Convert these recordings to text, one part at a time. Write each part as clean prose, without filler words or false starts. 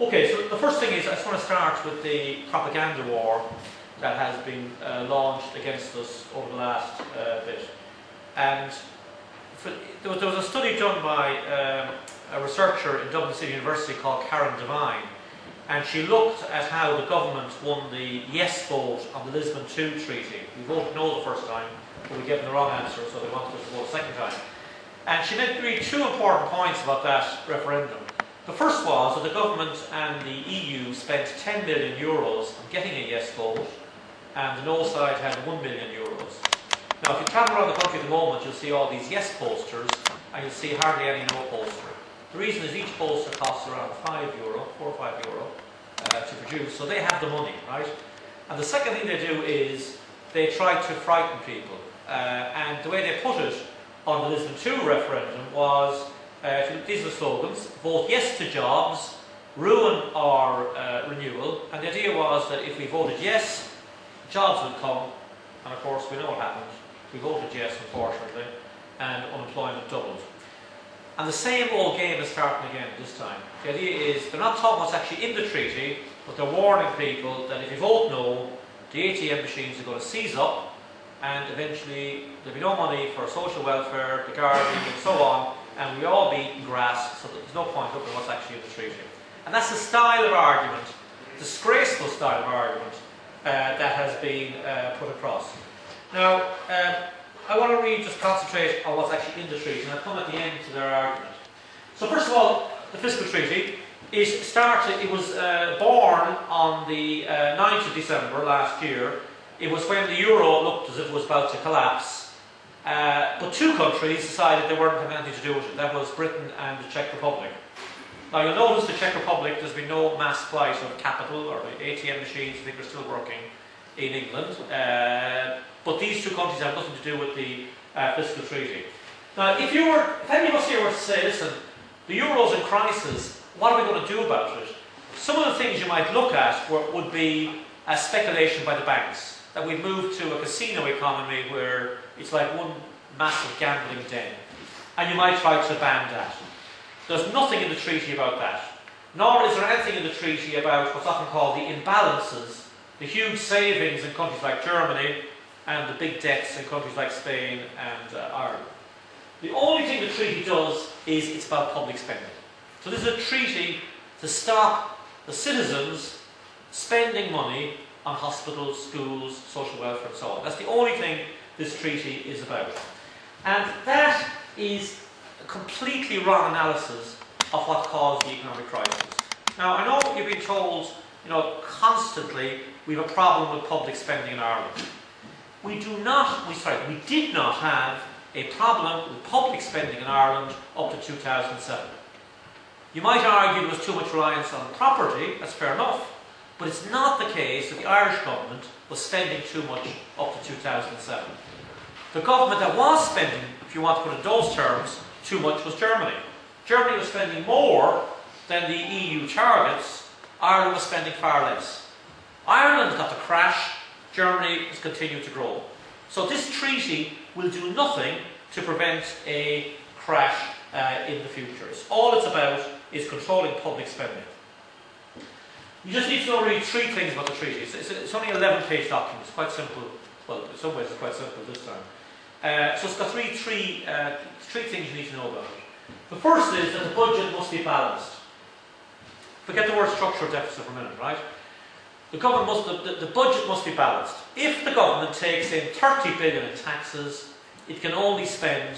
Okay, so the first thing is I just want to start with the propaganda war that has been launched against us over the last bit. And there was a study done by a researcher in Dublin City University called Kieran, and she looked at how the government won the yes vote on the Lisbon II Treaty. We voted no the first time, but we gave them the wrong answer, so they wanted us to vote a second time. And she made really two important points about that referendum. The first was that the government and the EU spent €10 million on getting a yes vote, and the no side had €1 million. Now, if you travel around the country at the moment, you'll see all these yes posters, and you'll see hardly any no poster. The reason is each poster costs around €4 or €5 to produce, so they have the money, right? And the second thing they do is they try to frighten people. And the way they put it on the Lisbon II referendum was, these are the slogans: vote yes to jobs, ruin our renewal. And the idea was that if we voted yes, jobs would come, and of course we know what happened. We voted yes, unfortunately, and unemployment doubled. And the same old game is starting again this time. The idea is they're not talking what's actually in the treaty, but they're warning people that if you vote no, the ATM machines are going to seize up, and eventually there'll be no money for social welfare, the gardening, and so on, and we all be eating grass, so there's no point looking at what's actually in the treaty. And that's the style of argument, disgraceful style of argument, that has been put across. Now, I want to really just concentrate on what's actually in the treaty, and I'll come at the end to their argument. So first of all, the Fiscal Treaty it was born on the 9th of December last year. It was when the euro looked as if it was about to collapse. But two countries decided they weren't having anything to do with it. That was Britain and the Czech Republic. Now you'll notice the Czech Republic, there's been no mass flight of capital, or the ATM machines, I think, are still working in England. But these two countries have nothing to do with the Fiscal Treaty. Now if any of us here were to say, listen, the euro's in crisis, what are we going to do about it? Some of the things you might look at would be speculation by the banks. That we've moved to a casino economy where it's like one massive gambling den. And you might try to ban that. There's nothing in the treaty about that. Nor is there anything in the treaty about what's often called the imbalances, the huge savings in countries like Germany and the big debts in countries like Spain and Ireland. The only thing the treaty does is it's about public spending. So this is a treaty to stop the citizens spending money on hospitals, schools, social welfare and so on. That's the only thing this treaty is about. And that is a completely wrong analysis of what caused the economic crisis. Now I know you've been told, constantly we have a problem with public spending in Ireland. We did not have a problem with public spending in Ireland up to 2007. You might argue there was too much reliance on property, that's fair enough. But it's not the case that the Irish government was spending too much up to 2007. The government that was spending, if you want to put it in those terms, too much was Germany. Germany was spending more than the EU targets. Ireland was spending far less. Ireland got the crash. Germany has continued to grow. So this treaty will do nothing to prevent a crash in the future. All it's about is controlling public spending. You just need to know really three things about the treaty. It's only an 11-page document. It's quite simple. Well, in some ways it's quite simple this time. So it's got three things you need to know about it. The first is that the budget must be balanced. Forget the word structural deficit for a minute, right? The budget must be balanced. If the government takes in 30 billion in taxes, it can only spend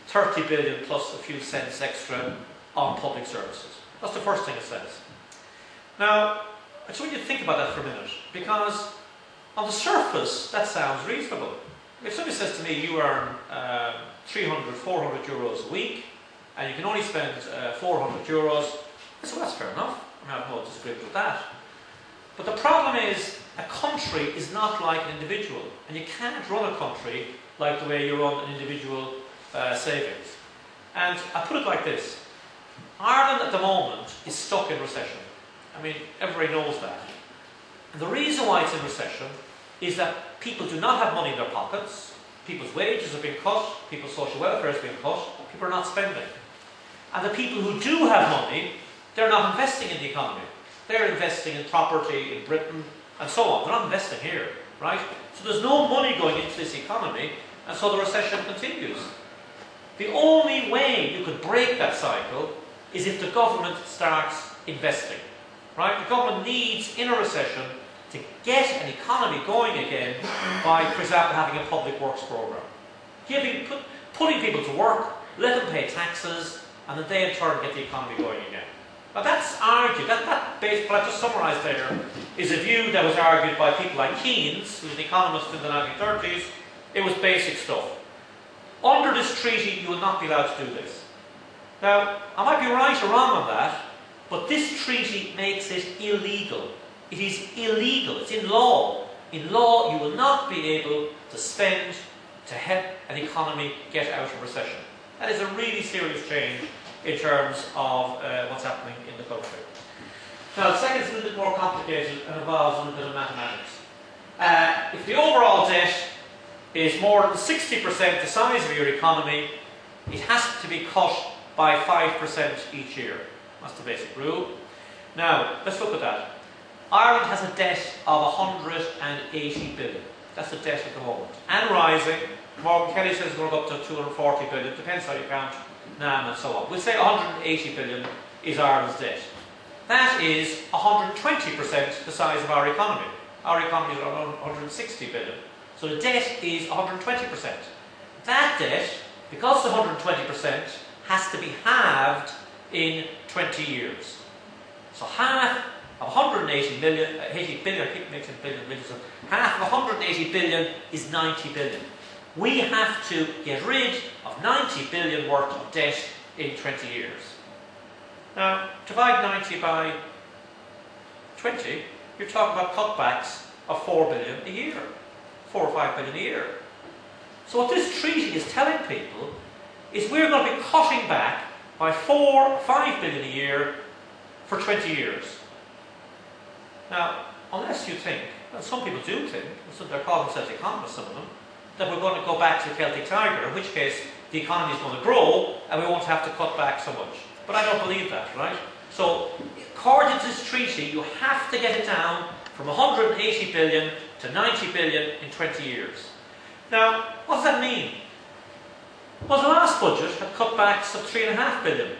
30 billion plus a few cents extra on public services. That's the first thing it says. Now, I just want you to think about that for a minute, because on the surface that sounds reasonable. If somebody says to me, you earn 300, 400 euros a week, and you can only spend 400 euros, I say, well, that's fair enough. I have no disagreement with that. But the problem is, a country is not like an individual, and you can't run a country like the way you run an individual savings. And I put it like this: Ireland at the moment is stuck in recession. I mean, everybody knows that. And the reason why it's in recession is that people do not have money in their pockets, people's wages have been cut, people's social welfare has been cut, people are not spending. And the people who do have money, they're not investing in the economy. They're investing in property in Britain and so on. They're not investing here, right? So there's no money going into this economy, and so the recession continues. The only way you could break that cycle is if the government starts investing, right? The government needs, in a recession, to get an economy going again by, for example, having a public works program. Putting people to work, let them pay taxes, and then they in turn get the economy going again. Now that's argued, what I just summarised there is a view that was argued by people like Kieran, who was an economist in the 1930s. It was basic stuff. Under this treaty, you will not be allowed to do this. Now, I might be right or wrong on that, but this treaty makes it illegal. It is illegal. It's in law. In law, you will not be able to spend to help an economy get out of recession. That is a really serious change in terms of what's happening in the country. Now, the second is a little bit more complicated and involves a little bit of mathematics. If the overall debt is more than 60% the size of your economy, it has to be cut by 5% each year. That's the basic rule. Now, let's look at that. Ireland has a debt of 180 billion. That's the debt at the moment. And rising. Morgan Kelly says it's going up to 240 billion. Depends how you count NAM and so on. We'll say 180 billion is Ireland's debt. That is 120% the size of our economy. Our economy is around 160 billion. So the debt is 120%. That debt, because it's 120%, has to be halved in 20 years. So half of 180 billion, 80 billion, I keep mixing billion and billion, so half of 180 billion is 90 billion. We have to get rid of 90 billion worth of debt in 20 years. Now, divide 90 by 20, you're talking about cutbacks of 4 billion a year. 4 or 5 billion a year. So what this treaty is telling people is we're going to be cutting back by 4 or 5 billion a year for 20 years. Now, unless you think, and some people do think, so they're calling themselves economists, some of them, that we're going to go back to the Celtic Tiger, in which case the economy is going to grow and we won't have to cut back so much. But I don't believe that, right? So, according to this treaty, you have to get it down from 180 billion to 90 billion in 20 years. Now, what does that mean? Well, the last budget had cutbacks of 3.5 billion.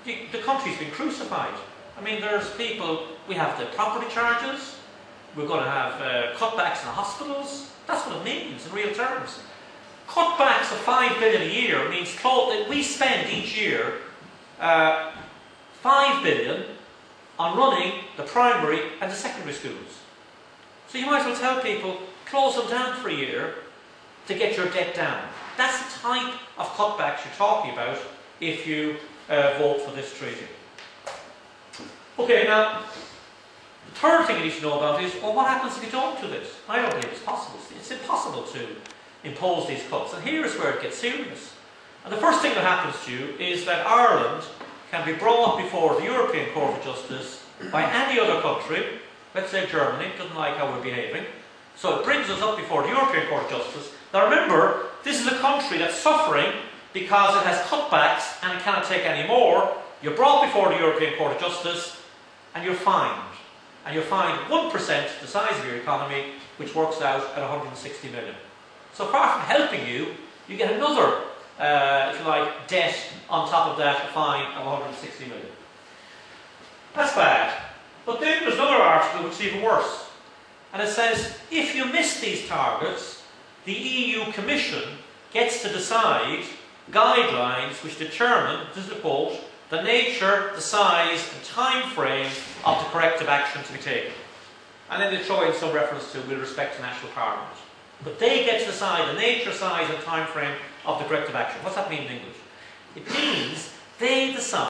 The country's been crucified. I mean, there's people, we have the property charges, we're going to have cutbacks in the hospitals. That's what it means in real terms. Cutbacks of 5 billion a year means that we spend each year 5 billion on running the primary and the secondary schools. So you might as well tell people, close them down for a year to get your debt down. That's the type of cutbacks you're talking about if you vote for this treaty. Okay, now, the third thing you need to know about is, well, what happens if you don't do this? I don't believe it's possible. It's impossible to impose these cuts. And here is where it gets serious. And the first thing that happens to you is that Ireland can be brought before the European Court of Justice by any other country. Let's say Germany doesn't like how we're behaving. So it brings us up before the European Court of Justice. Now remember, this is a country that's suffering because it has cutbacks and it cannot take any more. You're brought before the European Court of Justice and you're fined. And you're fined 1% the size of your economy, which works out at 160 million. So apart from helping you, you get another, if you like, debt on top of that, a fine of 160 million. That's bad. But then there's another article which is even worse. And it says, if you miss these targets, the EU Commission gets to decide guidelines which determine, this is a quote, the nature, the size and time frame of the corrective action to be taken. And then they throw in some reference to with respect to national parliament. But they get to decide the nature, size and time frame of the corrective action. What's that mean in English? It means they decide